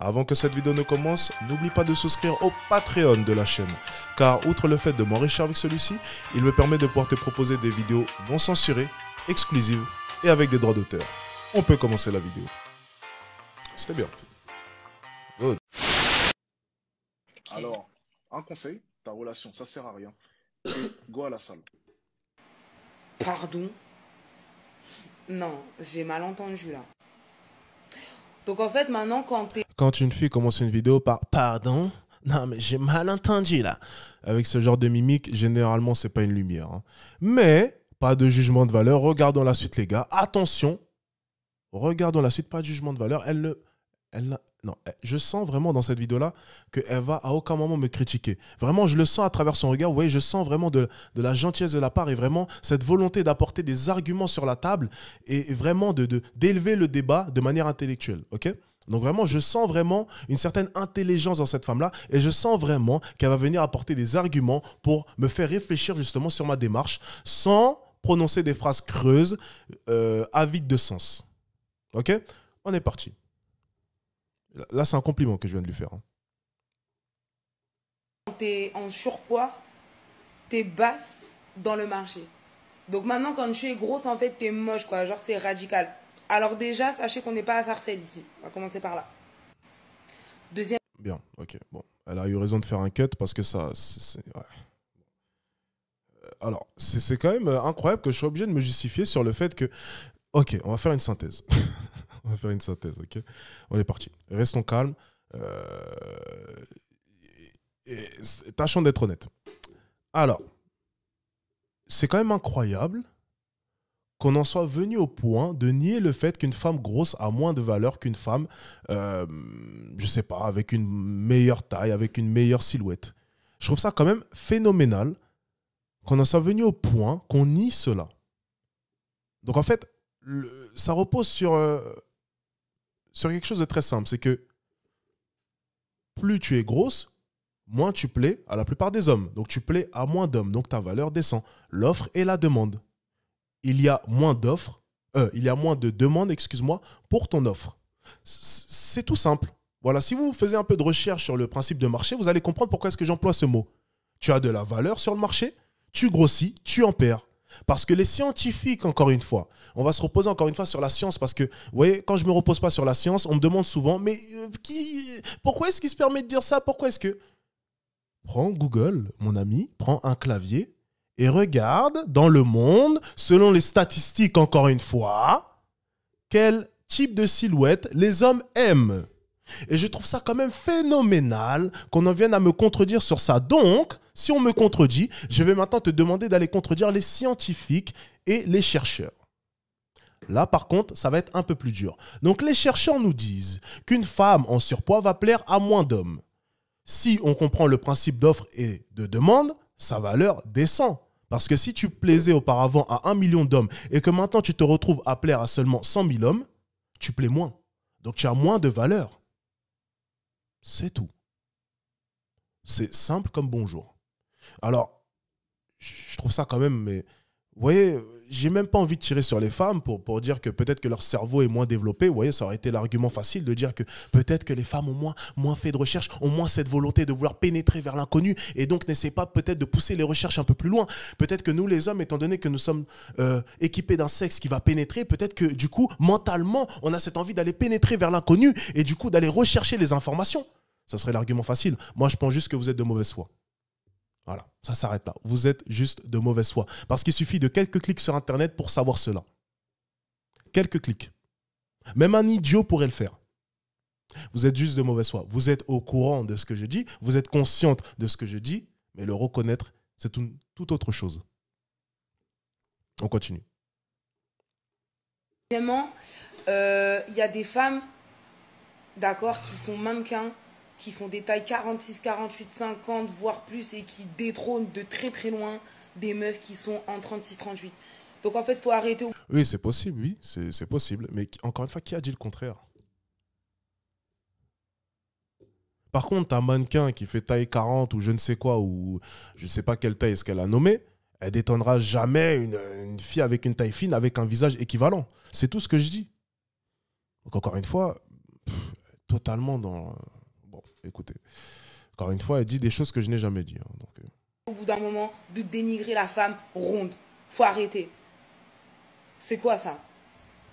Avant que cette vidéo ne commence, n'oublie pas de souscrire au Patreon de la chaîne, car outre le fait de m'enrichir avec celui-ci, il me permet de pouvoir te proposer des vidéos non censurées, exclusives et avec des droits d'auteur. On peut commencer la vidéo. C'était bien. Good. Alors, un conseil, ta relation, ça sert à rien. Et go à la salle. Pardon? Non, j'ai mal entendu là. Donc en fait maintenant Quand une fille commence une vidéo par « Pardon ?» Non mais j'ai mal entendu là. Avec ce genre de mimique, généralement c'est pas une lumière. Hein. Mais, pas de jugement de valeur. Regardons la suite les gars. Attention. Regardons la suite, pas de jugement de valeur. Non, je sens vraiment dans cette vidéo-là qu'elle va à aucun moment me critiquer. Vraiment, je le sens à travers son regard. Vous voyez, je sens vraiment de la gentillesse de la part et vraiment cette volonté d'apporter des arguments sur la table et vraiment d'élever le débat de manière intellectuelle. Ok ? Donc vraiment, je sens vraiment une certaine intelligence dans cette femme-là et je sens vraiment qu'elle va venir apporter des arguments pour me faire réfléchir justement sur ma démarche sans prononcer des phrases creuses, avides de sens. Ok ? On est parti. Là, c'est un compliment que je viens de lui faire. Hein. quand t'es en surpoids, t'es basse dans le marché. Donc maintenant quand tu es grosse, en fait t'es moche quoi, genre c'est radical. Alors déjà, sachez qu'on n'est pas à Sarcelles ici. On va commencer par là. Deuxième. Bien, ok. Bon, elle a eu raison de faire un cut parce que ça... Ouais. Alors, c'est quand même incroyable que je sois obligé de me justifier sur le fait que... Ok, on va faire une synthèse. On va faire une synthèse, ok? On est parti. Restons calmes. Tâchons d'être honnêtes. Alors, c'est quand même incroyable qu'on en soit venu au point de nier le fait qu'une femme grosse a moins de valeur qu'une femme, je sais pas, avec une meilleure taille, avec une meilleure silhouette. Je trouve ça quand même phénoménal qu'on en soit venu au point qu'on nie cela. Donc en fait, ça repose sur quelque chose de très simple. C'est que plus tu es grosse, moins tu plais à la plupart des hommes. Donc tu plais à moins d'hommes. Donc ta valeur descend. L'offre et la demande. Il y a moins d'offres, il y a moins de demandes, excuse-moi, pour ton offre. C'est tout simple. Voilà, si vous faisiez un peu de recherche sur le principe de marché, vous allez comprendre pourquoi est-ce que j'emploie ce mot. Tu as de la valeur sur le marché, tu grossis, tu en perds. Parce que les scientifiques, encore une fois, on va se reposer encore une fois sur la science parce que, vous voyez, quand je ne me repose pas sur la science, on me demande souvent, mais pourquoi est-ce qu'il se permet de dire ça? Pourquoi est-ce que... Prends Google, mon ami, prends un clavier et regarde dans le monde, selon les statistiques, encore une fois, quel type de silhouette les hommes aiment. Et je trouve ça quand même phénoménal qu'on en vienne à me contredire sur ça. Donc, si on me contredit, je vais maintenant te demander d'aller contredire les scientifiques et les chercheurs. Là, par contre, ça va être un peu plus dur. Donc, les chercheurs nous disent qu'une femme en surpoids va plaire à moins d'hommes. Si on comprend le principe d'offre et de demande, sa valeur descend. Parce que si tu plaisais auparavant à 1 million d'hommes et que maintenant tu te retrouves à plaire à seulement 100 000 hommes, tu plais moins. Donc, tu as moins de valeur. C'est tout. C'est simple comme bonjour. Alors, je trouve ça quand même, mais vous voyez, j'ai même pas envie de tirer sur les femmes pour dire que peut-être que leur cerveau est moins développé. Vous voyez, ça aurait été l'argument facile de dire que peut-être que les femmes ont moins fait de recherche, ont moins cette volonté de vouloir pénétrer vers l'inconnu et donc n'essaient pas peut-être de pousser les recherches un peu plus loin. Peut-être que nous, les hommes, étant donné que nous sommes équipés d'un sexe qui va pénétrer, peut-être que du coup, mentalement, on a cette envie d'aller pénétrer vers l'inconnu et du coup d'aller rechercher les informations. Ça serait l'argument facile. Moi, je pense juste que vous êtes de mauvaise foi. Voilà, ça s'arrête là. Vous êtes juste de mauvaise foi. Parce qu'il suffit de quelques clics sur Internet pour savoir cela. Quelques clics. Même un idiot pourrait le faire. Vous êtes juste de mauvaise foi. Vous êtes au courant de ce que je dis, vous êtes consciente de ce que je dis, mais le reconnaître, c'est toute autre chose. On continue. Deuxièmement, il y a des femmes, d'accord, qui sont mannequins, qui font des tailles 46, 48, 50, voire plus, et qui détrônent de très très loin des meufs qui sont en 36, 38. Donc en fait, il faut arrêter. Oui, c'est possible, oui, c'est possible. Mais encore une fois, qui a dit le contraire? Par contre, un mannequin qui fait taille 40 ou je ne sais quoi, ou je ne sais pas quelle taille est-ce qu'elle a nommé, elle détonnera jamais une fille avec une taille fine, avec un visage équivalent. C'est tout ce que je dis. Donc encore une fois, totalement dans... Bon, écoutez, encore une fois, elle dit des choses que je n'ai jamais dit. Hein, donc, Au bout d'un moment, de dénigrer la femme ronde. Faut arrêter. C'est quoi ça?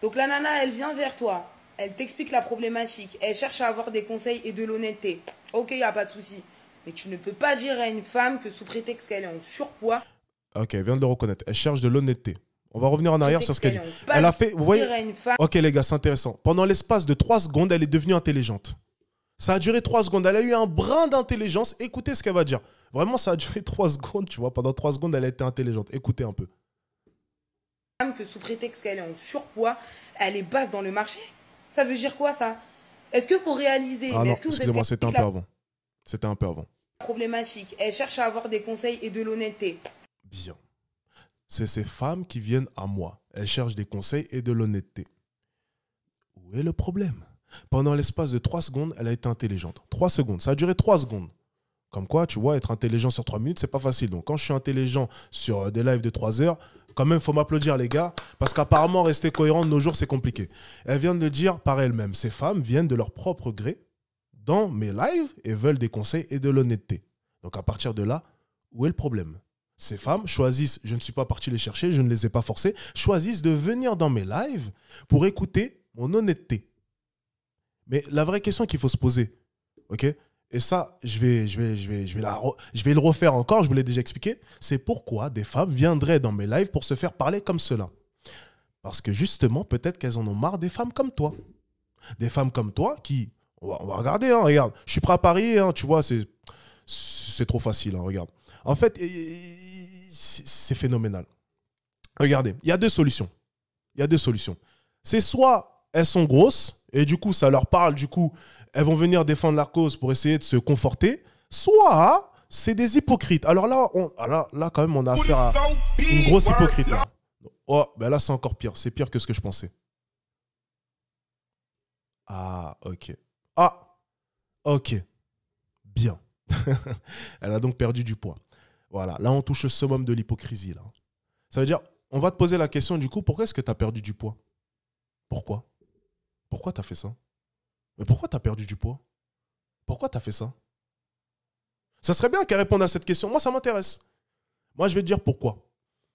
Donc la nana, elle vient vers toi. Elle t'explique la problématique. Elle cherche à avoir des conseils et de l'honnêteté. Ok, il n'y a pas de souci. Mais tu ne peux pas dire à une femme que sous prétexte qu'elle est en surpoids... ok, elle vient de le reconnaître. Elle cherche de l'honnêteté. On va revenir en arrière sur ce qu'elle dit. Elle a fait... Vous voyez... Femme... Ok les gars, c'est intéressant. Pendant l'espace de 3 secondes, elle est devenue intelligente. Ça a duré 3 secondes. Elle a eu un brin d'intelligence. Écoutez ce qu'elle va dire. Vraiment, ça a duré 3 secondes, tu vois. Pendant 3 secondes, elle a été intelligente. Écoutez un peu. Que sous prétexte qu'elle est en surpoids, elle est basse dans le marché. Ça veut dire quoi ça? Est-ce que vous réalisez... Ah non, excusez-moi, c'était un peu avant. C'était un peu avant. Problématique. Elle cherche à avoir des conseils et de l'honnêteté. Bien. C'est ces femmes qui viennent à moi. Elles cherchent des conseils et de l'honnêteté. Où est le problème? Pendant l'espace de 3 secondes, elle a été intelligente. 3 secondes, ça a duré 3 secondes. Comme quoi, tu vois, être intelligent sur 3 minutes, c'est pas facile. Donc quand je suis intelligent sur des lives de 3 heures, quand même, il faut m'applaudir les gars, parce qu'apparemment, rester cohérent de nos jours, c'est compliqué. Elle vient de le dire par elle-même. Ces femmes viennent de leur propre gré dans mes lives et veulent des conseils et de l'honnêteté. Donc à partir de là, où est le problème? Ces femmes choisissent, je ne suis pas parti les chercher, je ne les ai pas forcées, choisissent de venir dans mes lives pour écouter mon honnêteté. Mais la vraie question qu'il faut se poser, ok? Et ça, je vais le refaire encore, je vous l'ai déjà expliqué, c'est pourquoi des femmes viendraient dans mes lives pour se faire parler comme cela. Parce que justement, peut-être qu'elles en ont marre des femmes comme toi. Des femmes comme toi qui, on va regarder, hein, regarde, je suis prêt à parier, hein, tu vois, c'est trop facile, hein, regarde. En fait, c'est phénoménal. Regardez, il y a 2 solutions. Il y a 2 solutions. C'est soit elles sont grosses, et du coup, ça leur parle, du coup, elles vont venir défendre leur cause pour essayer de se conforter, soit c'est des hypocrites. Alors là, là, quand même, on a affaire à une grosse hypocrite. Là. Oh, ben là, c'est encore pire. C'est pire que ce que je pensais. Ah, ok. Ah, ok. Bien. Elle a donc perdu du poids. Voilà, là, on touche le summum de l'hypocrisie. Là. Ça veut dire, on va te poser la question, du coup, pourquoi est-ce que tu as perdu du poids? Pourquoi? Pourquoi tu as fait ça? Mais pourquoi tu as perdu du poids? Pourquoi tu as fait ça? Ça serait bien qu'elle réponde à cette question. Moi, ça m'intéresse. Moi, je vais te dire pourquoi.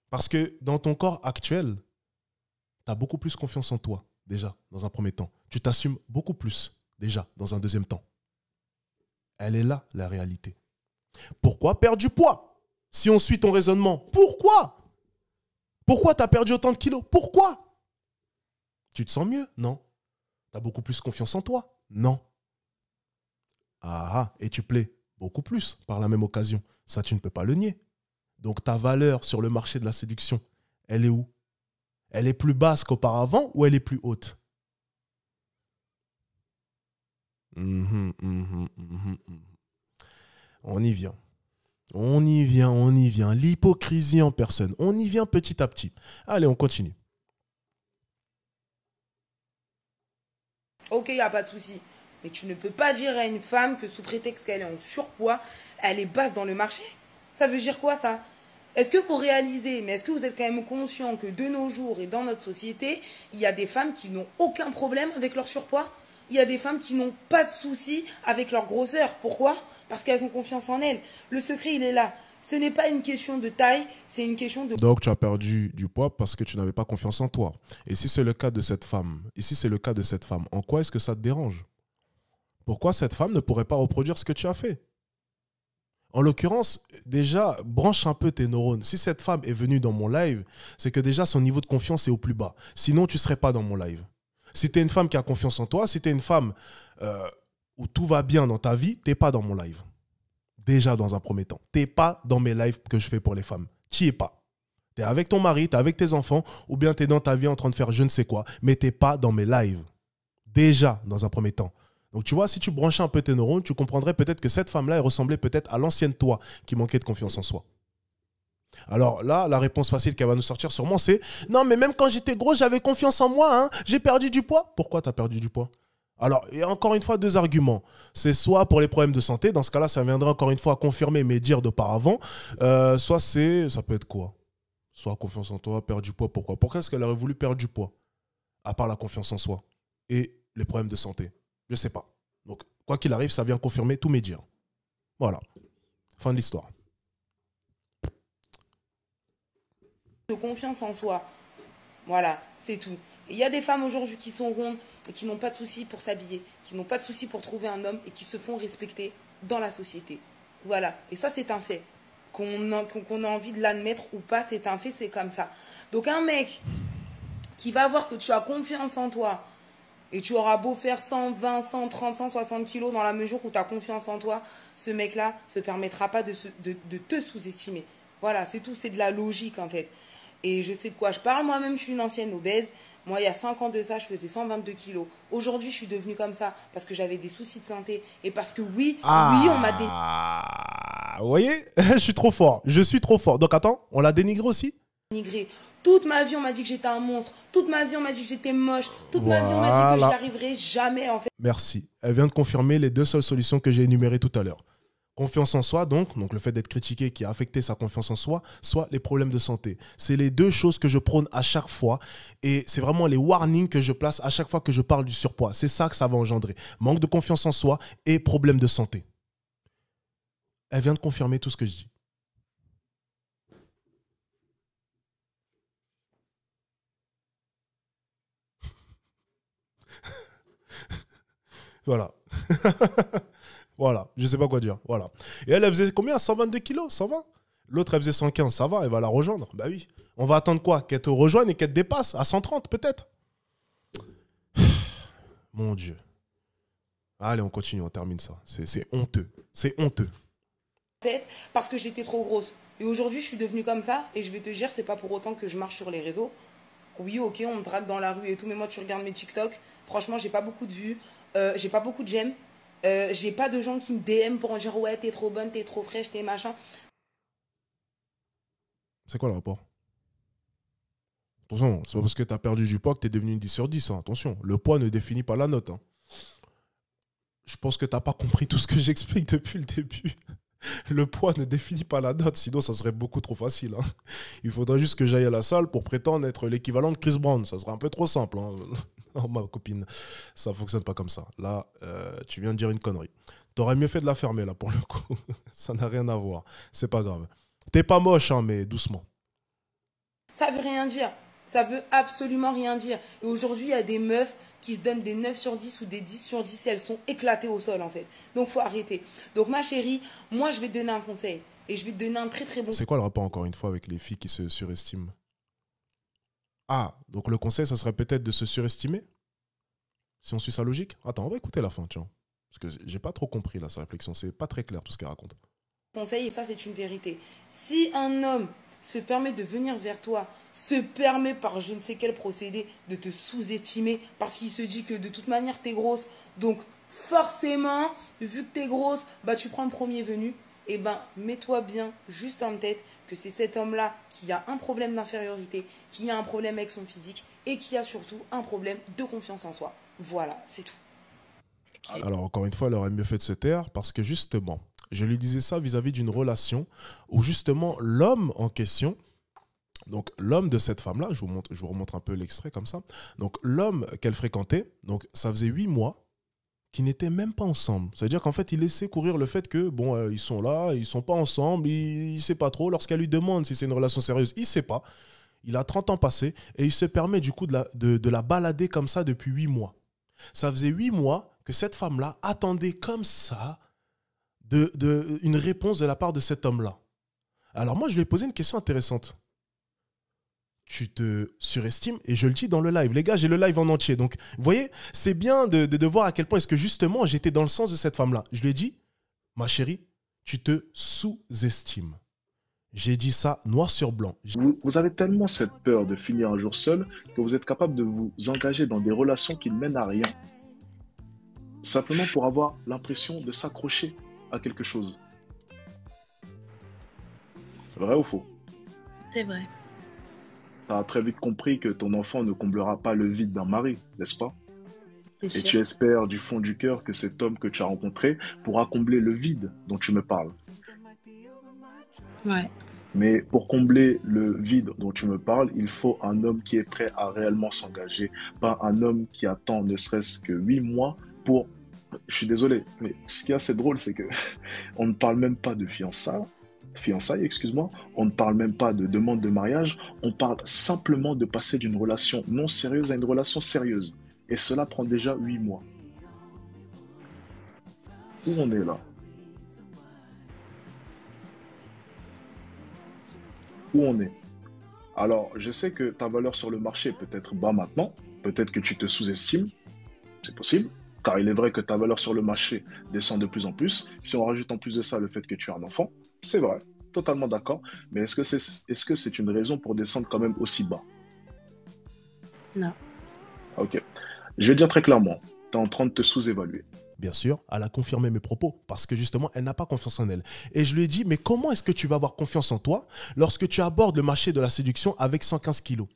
Parce que dans ton corps actuel, tu as beaucoup plus confiance en toi, déjà, dans un premier temps. Tu t'assumes beaucoup plus, déjà, dans un deuxième temps. Elle est là, la réalité. Pourquoi perdre du poids? Si on suit ton raisonnement, pourquoi? Pourquoi tu as perdu autant de kilos? Pourquoi? Tu te sens mieux? Non. Tu as beaucoup plus confiance en toi? Non. Ah, et tu plais beaucoup plus par la même occasion. Ça, tu ne peux pas le nier. Donc ta valeur sur le marché de la séduction, elle est où? Elle est plus basse qu'auparavant ou elle est plus haute? On y vient. On y vient, on y vient. L'hypocrisie en personne. On y vient petit à petit. Allez, on continue. Ok, il n'y a pas de souci. Mais tu ne peux pas dire à une femme que sous prétexte qu'elle est en surpoids, elle est basse dans le marché. Ça veut dire quoi ça? Est-ce que vous réalisez, mais est-ce que vous êtes quand même conscient que de nos jours et dans notre société, il y a des femmes qui n'ont aucun problème avec leur surpoids? Il y a des femmes qui n'ont pas de soucis avec leur grosseur. Pourquoi? Parce qu'elles ont confiance en elles. Le secret, il est là. Ce n'est pas une question de taille, c'est une question de... Donc, tu as perdu du poids parce que tu n'avais pas confiance en toi. Et si c'est le cas de cette femme, en quoi est-ce que ça te dérange? Pourquoi cette femme ne pourrait pas reproduire ce que tu as fait? En l'occurrence, déjà, branche un peu tes neurones. Si cette femme est venue dans mon live, c'est que déjà son niveau de confiance est au plus bas. Sinon, tu ne serais pas dans mon live. Si tu es une femme qui a confiance en toi, si tu es une femme où tout va bien dans ta vie, tu n'es pas dans mon live. Déjà, dans un premier temps. Tu n'es pas dans mes lives que je fais pour les femmes. Tu n'y es pas. Tu es avec ton mari, tu es avec tes enfants, ou bien tu es dans ta vie en train de faire je ne sais quoi, mais tu n'es pas dans mes lives. Déjà, dans un premier temps. Donc, tu vois, si tu branchais un peu tes neurones, tu comprendrais peut-être que cette femme-là, elle ressemblait peut-être à l'ancienne toi qui manquait de confiance en soi. Alors là, la réponse facile qu'elle va nous sortir sûrement, c'est « Non, mais même quand j'étais gros, j'avais confiance en moi, hein. J'ai perdu du poids. » Pourquoi tu as perdu du poids? Alors, il y a encore une fois 2 arguments. C'est soit pour les problèmes de santé, dans ce cas-là, ça viendrait encore une fois confirmer mes dires d'auparavant, soit ça peut être quoi? Soit confiance en toi, perdre du poids, pourquoi? Pourquoi est-ce qu'elle aurait voulu perdre du poids? À part la confiance en soi et les problèmes de santé. Je sais pas. Quoi qu'il arrive, ça vient confirmer tous mes dires. Voilà. Fin de l'histoire. De confiance en soi. Voilà, c'est tout. Il y a des femmes aujourd'hui qui sont rondes et qui n'ont pas de soucis pour s'habiller, qui n'ont pas de soucis pour trouver un homme et qui se font respecter dans la société. Voilà, et ça c'est un fait. Qu'on a envie de l'admettre ou pas, c'est un fait, c'est comme ça. Donc un mec qui va voir que tu as confiance en toi et tu auras beau faire 120, 130, 160 kilos dans la mesure où tu as confiance en toi, ce mec-là ne se permettra pas de te sous-estimer. Voilà, c'est tout, c'est de la logique en fait. Et je sais de quoi je parle, moi-même je suis une ancienne obèse. Moi, il y a 5 ans de ça, je faisais 122 kilos. Aujourd'hui, je suis devenue comme ça parce que j'avais des soucis de santé et parce que oui, on m'a Vous voyez, je suis trop fort. Je suis trop fort. Donc attends, on l'a dénigré aussi? dénigré. Toute ma vie, on m'a dit que j'étais un monstre. Toute ma vie, on m'a dit que j'étais moche. Toute ma vie, on m'a dit que j'y arriverais jamais, en fait. Merci. Elle vient de confirmer les 2 seules solutions que j'ai énumérées tout à l'heure. Confiance en soi, donc le fait d'être critiqué qui a affecté sa confiance en soi, soit les problèmes de santé. C'est les 2 choses que je prône à chaque fois et c'est vraiment les warnings que je place à chaque fois que je parle du surpoids. C'est ça que ça va engendrer. Manque de confiance en soi et problèmes de santé. Elle vient de confirmer tout ce que je dis. Voilà. Voilà, je sais pas quoi dire. Voilà. Et elle faisait combien? 122 kilos, 120? L'autre, elle faisait 115, ça va, elle va la rejoindre. Bah oui. On va attendre quoi? Qu'elle te rejoigne et qu'elle te dépasse à 130 peut-être? Mon Dieu. Allez, on continue, on termine ça. C'est honteux. C'est honteux. Parce que j'étais trop grosse. Et aujourd'hui, je suis devenue comme ça. Et je vais te dire, c'est pas pour autant que je marche sur les réseaux. Oui, ok, on me drague dans la rue et tout. Mais moi, tu regardes mes TikTok. Franchement, j'ai pas beaucoup de vues. J'ai pas beaucoup de j'aime. J'ai pas de gens qui me DM pour me dire ouais, t'es trop bonne, t'es trop fraîche, t'es machin. C'est quoi le rapport? Attention, c'est pas parce que t'as perdu du poids que t'es devenu une 10 sur 10. Hein. Attention, le poids ne définit pas la note. Hein. Je pense que t'as pas compris tout ce que j'explique depuis le début. Le poids ne définit pas la note, sinon ça serait beaucoup trop facile. Hein. Il faudrait juste que j'aille à la salle pour prétendre être l'équivalent de Chris Brown. Ça serait un peu trop simple. Hein. Oh, ma copine, ça fonctionne pas comme ça. Là, tu viens de dire une connerie. T'aurais mieux fait de la fermer, là, pour le coup. Ça n'a rien à voir. C'est pas grave. T'es pas moche, hein, mais doucement. Ça veut rien dire. Ça veut absolument rien dire. Et aujourd'hui, il y a des meufs qui se donnent des 9 sur 10 ou des 10 sur 10 et elles sont éclatées au sol, en fait. Donc, faut arrêter. Donc, ma chérie, moi, je vais te donner un conseil. Et je vais te donner un très, très bon conseil. C'est quoi le rapport, encore une fois, avec les filles qui se surestiment? Ah, donc le conseil, ça serait peut-être de se surestimer? Si on suit sa logique? Attends, on va écouter la fin, tiens. Parce que j'ai pas trop compris, là, sa réflexion. C'est pas très clair, tout ce qu'elle raconte. Conseil, et ça, c'est une vérité. Si un homme se permet de venir vers toi, se permet par je ne sais quel procédé de te sous-estimer parce qu'il se dit que de toute manière, t'es grosse. Donc, forcément, vu que t'es grosse, bah, tu prends le premier venu. Et ben, mets-toi bien juste en tête que c'est cet homme-là qui a un problème d'infériorité, qui a un problème avec son physique et qui a surtout un problème de confiance en soi. Voilà, c'est tout. Alors, encore une fois, elle aurait mieux fait de se taire parce que justement, je lui disais ça vis-à-vis d'une relation où justement l'homme en question, donc l'homme de cette femme-là, je vous remontre un peu l'extrait comme ça, donc l'homme qu'elle fréquentait, donc ça faisait 8 mois qu'ils n'étaient même pas ensemble. C'est-à-dire qu'en fait, il laissait courir le fait que, bon, ils sont là, ils sont pas ensemble, il ne sait pas trop. Lorsqu'elle lui demande si c'est une relation sérieuse, il ne sait pas. Il a 30 ans passés et il se permet du coup de la balader comme ça depuis 8 mois. Ça faisait 8 mois que cette femme-là attendait comme ça une réponse de la part de cet homme-là. Alors moi, je lui ai posé une question intéressante. Tu te surestimes, et je le dis dans le live. Les gars, j'ai le live en entier. Donc, vous voyez, c'est bien de voir à quel point est-ce que justement, j'étais dans le sens de cette femme-là. Je lui ai dit, ma chérie, tu te sous-estimes. J'ai dit ça noir sur blanc. Vous avez tellement cette peur de finir un jour seul que vous êtes capable de vous engager dans des relations qui ne mènent à rien. Simplement pour avoir l'impression de s'accrocher à quelque chose. Vrai ou faux? C'est vrai. Tu as très vite compris que ton enfant ne comblera pas le vide d'un mari, n'est-ce pas? C'est Et sûr. tu espères du fond du cœur que cet homme que tu as rencontré pourra combler le vide dont tu me parles. Ouais. Mais pour combler le vide dont tu me parles, il faut un homme qui est prêt à réellement s'engager, pas un homme qui attend ne serait-ce que 8 mois pour Je suis désolé, mais ce qui est assez drôle, c'est que on ne parle même pas de fiançailles, excuse-moi, on ne parle même pas de demande de mariage, on parle simplement de passer d'une relation non sérieuse à une relation sérieuse. Et cela prend déjà 8 mois. Où on est là? Où on est? Alors, je sais que ta valeur sur le marché peut être bas maintenant, peut-être que tu te sous-estimes, c'est possible, car il est vrai que ta valeur sur le marché descend de plus en plus. Si on rajoute en plus de ça le fait que tu as un enfant, c'est vrai, totalement d'accord, mais est-ce que c'est une raison pour descendre quand même aussi bas? Non. Ok. Je vais dire très clairement, tu es en train de te sous-évaluer. Bien sûr, elle a confirmé mes propos parce que justement, elle n'a pas confiance en elle. Et je lui ai dit, mais comment est-ce que tu vas avoir confiance en toi lorsque tu abordes le marché de la séduction avec 115 kilos?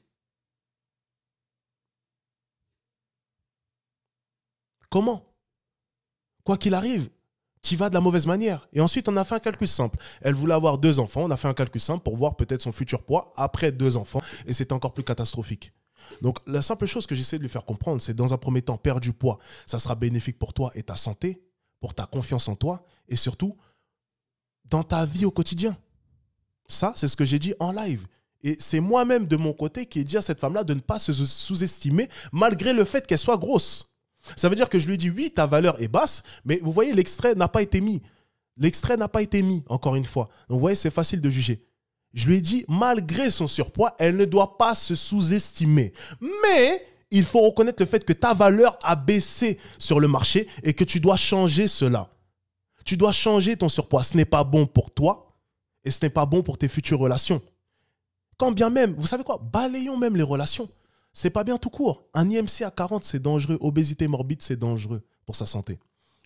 Comment? Quoi qu'il arrive, tu vas de la mauvaise manière. Et ensuite, on a fait un calcul simple. Elle voulait avoir 2 enfants. On a fait un calcul simple pour voir peut-être son futur poids après 2 enfants. Et c'est encore plus catastrophique. Donc, la simple chose que j'essaie de lui faire comprendre, c'est dans un premier temps, perdre du poids, ça sera bénéfique pour toi et ta santé, pour ta confiance en toi et surtout dans ta vie au quotidien. Ça, c'est ce que j'ai dit en live. Et c'est moi-même de mon côté qui ai dit à cette femme-là de ne pas se sous-estimer malgré le fait qu'elle soit grosse. Ça veut dire que je lui ai dit, oui, ta valeur est basse, mais vous voyez, l'extrait n'a pas été mis. L'extrait n'a pas été mis, encore une fois. Donc, vous voyez, c'est facile de juger. Je lui ai dit, malgré son surpoids, elle ne doit pas se sous-estimer. Mais il faut reconnaître le fait que ta valeur a baissé sur le marché et que tu dois changer cela. Tu dois changer ton surpoids. Ce n'est pas bon pour toi et ce n'est pas bon pour tes futures relations. Quand bien même, vous savez quoi, balayons même les relations. C'est pas bien tout court. Un IMC à 40, c'est dangereux. Obésité morbide, c'est dangereux pour sa santé.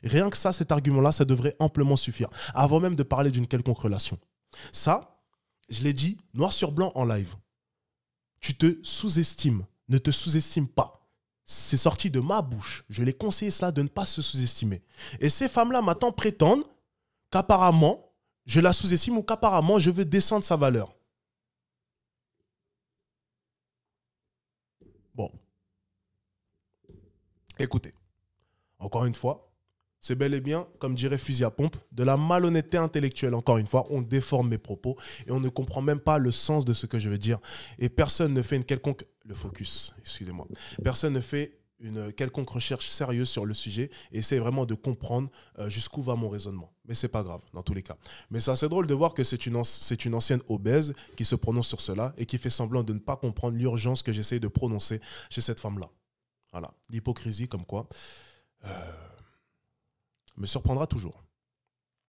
Rien que ça, cet argument-là, ça devrait amplement suffire. Avant même de parler d'une quelconque relation. Ça, je l'ai dit noir sur blanc en live. Tu te sous-estimes. Ne te sous-estime pas. C'est sorti de ma bouche. Je l'ai conseillé cela de ne pas se sous-estimer. Et ces femmes-là maintenant prétendent qu'apparemment, je la sous-estime ou qu'apparemment, je veux descendre sa valeur. Bon. Écoutez, encore une fois, c'est bel et bien, comme dirait fusil à pompe, de la malhonnêteté intellectuelle. Encore une fois, on déforme mes propos et on ne comprend même pas le sens de ce que je veux dire. Et personne ne fait une quelconque... Le focus, excusez-moi. Personne ne fait une quelconque recherche sérieuse sur le sujet et essaie vraiment de comprendre jusqu'où va mon raisonnement. Mais c'est pas grave, dans tous les cas. Mais c'est assez drôle de voir que c'est une ancienne obèse qui se prononce sur cela et qui fait semblant de ne pas comprendre l'urgence que j'essaie de prononcer chez cette femme-là. Voilà, l'hypocrisie comme quoi me surprendra toujours.